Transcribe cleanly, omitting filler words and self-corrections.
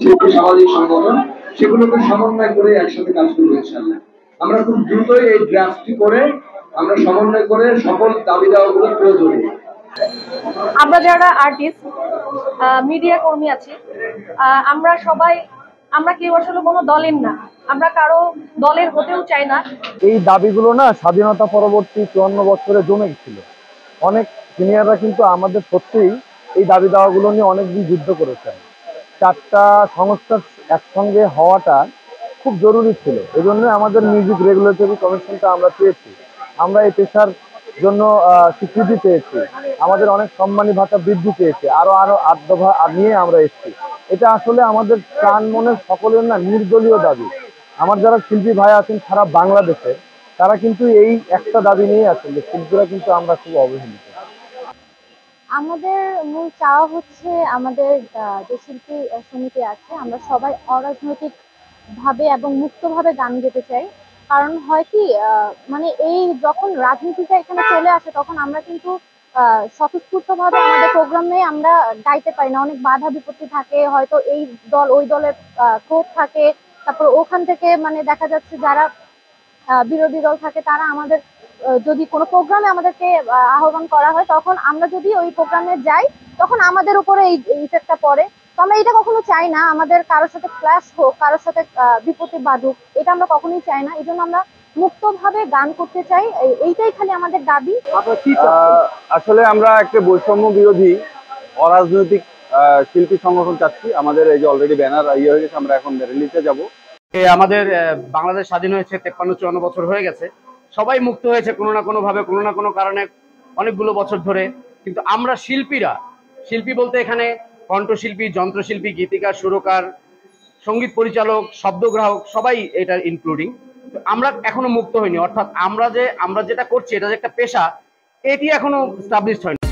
যেহেতু সামাজিক সংগঠন সেগুলোকে সমন্বয় করে একসাথে কাজ করবো ইনশাআল্লাহ। আমরা খুব দ্রুতই এই ড্রাফটটি করে আমরা সমন্বয় করে সকল দাবি দাওয়াগুলো তুলে ধরি। আমরা যারা আর্টিস্ট মিডিয়া কর্মী আছি, আমরা কেউ আসলে কোনো দলের না, আমরা কারো দলের হতেও চাই না। এই দাবিগুলো না স্বাধীনতা পরবর্তী 54 বছরে জমে গেছিল। অনেক সিনিয়ররা কিন্তু আমাদের সত্যিই এই দাবি দাওয়াগুলো নিয়ে অনেকদিন যুদ্ধ করেছেন। 4টা সংস্থা একসঙ্গে হওয়াটা খুব জরুরি ছিল। এই জন্য আমাদের মিউজিক রেগুলেটরি কমিশনটা আমরা পেয়েছি। আমরা এই পেশার জন্য স্বীকৃতি পেয়েছি, আমাদের অনেক সম্মানী ভাতা বৃদ্ধি পেয়েছে, আরো আড্ডা নিয়ে আমরা এসেছি। এটা আসলে আমাদের প্রাণ মনের সকলের না নির্দলীয় দাবি। আমার যারা শিল্পী ভাই আছেন সারা বাংলাদেশে, তারা কিন্তু এই একটা দাবি নিয়ে আছেন যে শিল্পীরা কিন্তু আমরা খুব অবহেলিত। আমাদের মূল চাওয়া হচ্ছে আমাদের যে শিল্পী সমিতি আছে, আমরা সবাই অরাজনৈতিক ভাবে এবং মুক্তভাবে গান গেতে চাই। কারণ হয় কি, মানে এই যখন রাজনীতিটা এখানে চলে আসে তখন আমরা কিন্তু স্বতঃস্ফূর্ত ভাবে আমাদের প্রোগ্রামে আমরা গাইতে পারি না। অনেক বাধা বিপত্তি থাকে, হয়তো এই দল ওই দলের ক্রোধ থাকে। তারপর ওখান থেকে মানে দেখা যাচ্ছে যারা বিরোধী দল থাকে তারা আমাদের যদি কোনো প্রোগ্রামে আমাদেরকে আহ্বান করা হয়, তখন আমরা যদি ওই প্রোগ্রামে যাই তখন আমাদের উপরে এই ইফেক্টটা পড়ে। তো আমরা এটা কখনো চাই না, আমাদের কারোর সাথে ক্লাশ হোক, কারোর সাথে বিপত্তি বাধুক, এটা আমরা কখনোই চাই না। এই জন্য আমরা মুক্তভাবে গান করতে চাই, এইটাই খালি আমাদের দাবি। আসলে আমরা একটা বৈষম্য বিরোধী অরাজনৈতিক শিল্পী সংগঠন চাচ্ছি। আমাদের এই যে অলরেডি ব্যানার হয়ে গেছে, আমরা এখন র্যালিতে যাব। আমাদের বাংলাদেশ স্বাধীন হয়েছে 53-54 বছর হয়ে গেছে। সবাই মুক্ত হয়েছে কোনো না কোনো ভাবে, কোনো না কোনো কারণে, অনেকগুলো বছর ধরে। কিন্তু আমরা শিল্পী বলতে এখানে কণ্ঠশিল্পী, যন্ত্রশিল্পী, গীতিকার, সুরকার, সঙ্গীত পরিচালক, শব্দগ্রাহক, সবাই এটা ইনক্লুডিং। আমরা এখনো মুক্ত হইনি, অর্থাৎ আমরা যেটা করছি এটা যে একটা পেশা, এটি এখনো স্টাবলিশড হয়নি।